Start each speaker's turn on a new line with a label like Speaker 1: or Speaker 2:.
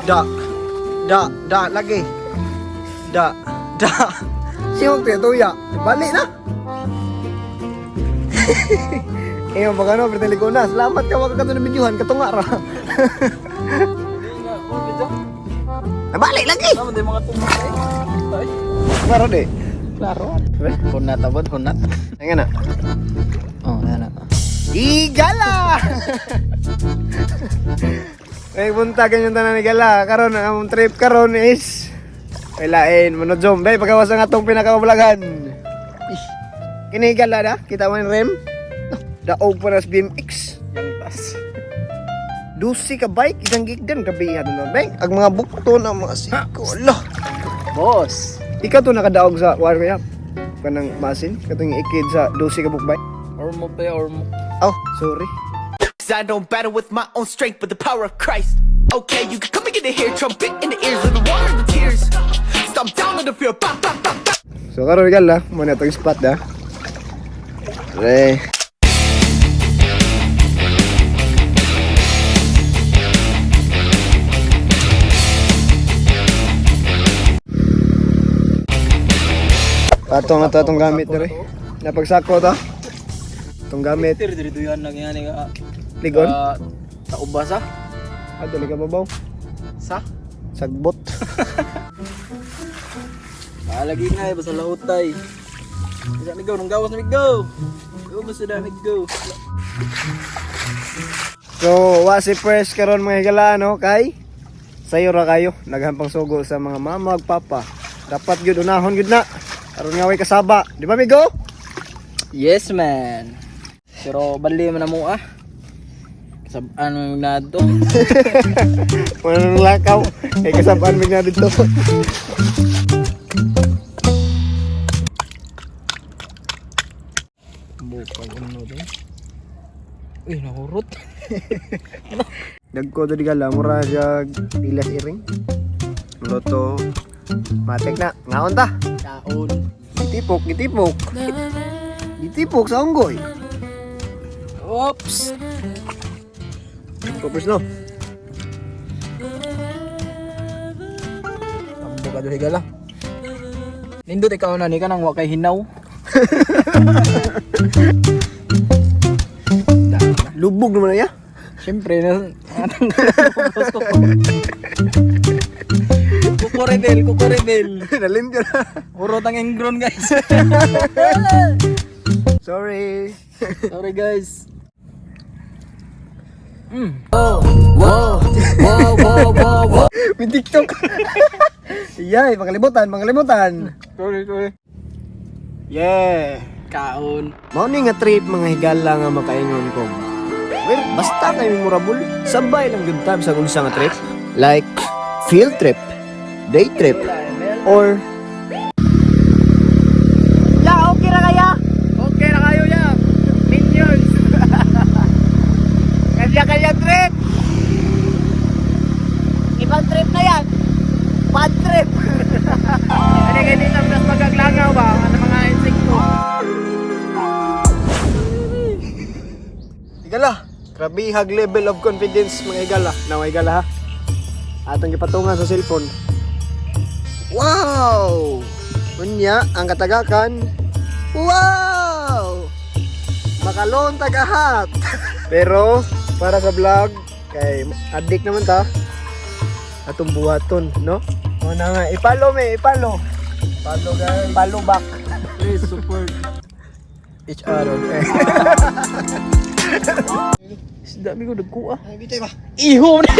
Speaker 1: Da, lagi. Da. Siyong tuya. Balik na. Eh, baka no, bertali ko na. Selamat ka, wag ka to na bidyuhan, katunga ra. Balik lagi.
Speaker 2: Tama din mga tumatay.
Speaker 1: Klaro de.
Speaker 2: Klaro. Hunat abot, hunat.
Speaker 1: Ayan na.
Speaker 2: Oh, yan na.
Speaker 1: Igala! May buntagan yung tanan ni Gala. Karon ang trip karon is kailain mono zombe pagkawas ang atong pinakabulagan. Kini Gala na, kita mo yung rem. Daog pa nas BMX.
Speaker 2: Yang tas.
Speaker 1: Dusi ka bike, isang gigdan gabi yan no, bang. Ang mga bukto na mga siko. Allah.
Speaker 2: Boss.
Speaker 1: Ikaw to nakadaog sa warrior. Kanang masin, katong ikid sa dusi ka bukbay.
Speaker 2: Or mo pa, or mo.
Speaker 1: Oh, sorry.
Speaker 3: I don't battle with my own strength, but the power of Christ. Okay, you can come and get it here, trumpet in the ears, living water in the tears. Stop down to the fear, pop, pop, pop, pop.
Speaker 1: So karon Gala, mo na itong spot da. Re. Patong na to itong gamit na rin. Napagsako to. Itong gamit.
Speaker 2: Diri-diri-duyan lang yan.
Speaker 1: Ligon.
Speaker 2: Sa ubasa.
Speaker 1: Ah, dali ka babaw.
Speaker 2: Sa?
Speaker 1: Sagbot.
Speaker 2: Lagi na basta lahutay. Bisa migo, nung gawas na migo. Go, basta na migo.
Speaker 1: So, wa si Fresh karon mga higala no kay sayo ra kayo naghampang sugo sa mga mama ug papa. Dapat gyud unahon gyud na. Aron nga way kasaba, di ba migo?
Speaker 2: Yes, man. Pero bali man na mo ah. Kasabaan mo na to.
Speaker 1: Manang lakaw. Kay kasabaan mig na dito.
Speaker 2: Bukag ano din. Uy, nahurot.
Speaker 1: Dagko to di gala mura siya pilas iring. Loto. Matek na, ngaon ta.
Speaker 2: Kaon.
Speaker 1: Gitipok. Gitipok sa unggoy.
Speaker 2: Oops.
Speaker 1: Kopers no.
Speaker 2: Tambo ka doon higala. Nindot ikaw na ni ka nang wakay hinaw.
Speaker 1: Lubog naman na ya.
Speaker 2: Siyempre na anong gusto ko. Kukurebel.
Speaker 1: Nalim ka na.
Speaker 2: Urot ang ingron guys.
Speaker 1: Sorry.
Speaker 2: Sorry guys.
Speaker 1: May TikTok. Iyay, pangalimutan.
Speaker 2: Sorry.
Speaker 1: Yeah.
Speaker 2: Kaon.
Speaker 1: Mao ni nga trip mga higala nga makaingon ko. Well, basta kay memorable, sabay lang gyud tab sa unsa nga trip. Like field trip, day trip, or ya okay ra kaya?
Speaker 2: Okay na kayo ya. Minions.
Speaker 1: Kaya trip. Ibang trip na yan. Bad trip.
Speaker 2: Ano kayo dito mas magaglangaw ba? Ano mga insekto?
Speaker 1: Higala, grabe hag level of confidence mga higala. Now higala ha. Atong gipatungan sa cellphone. Wow! Unya ang katagakan. Wow! Makalon tagahat. Pero para sa vlog kay addict naman ta. Atong buhaton, no? O na nga, ipalo. Follow guys. Follow back.
Speaker 2: Please support each other.
Speaker 1: Dami ko nagkuha.
Speaker 2: Iho na.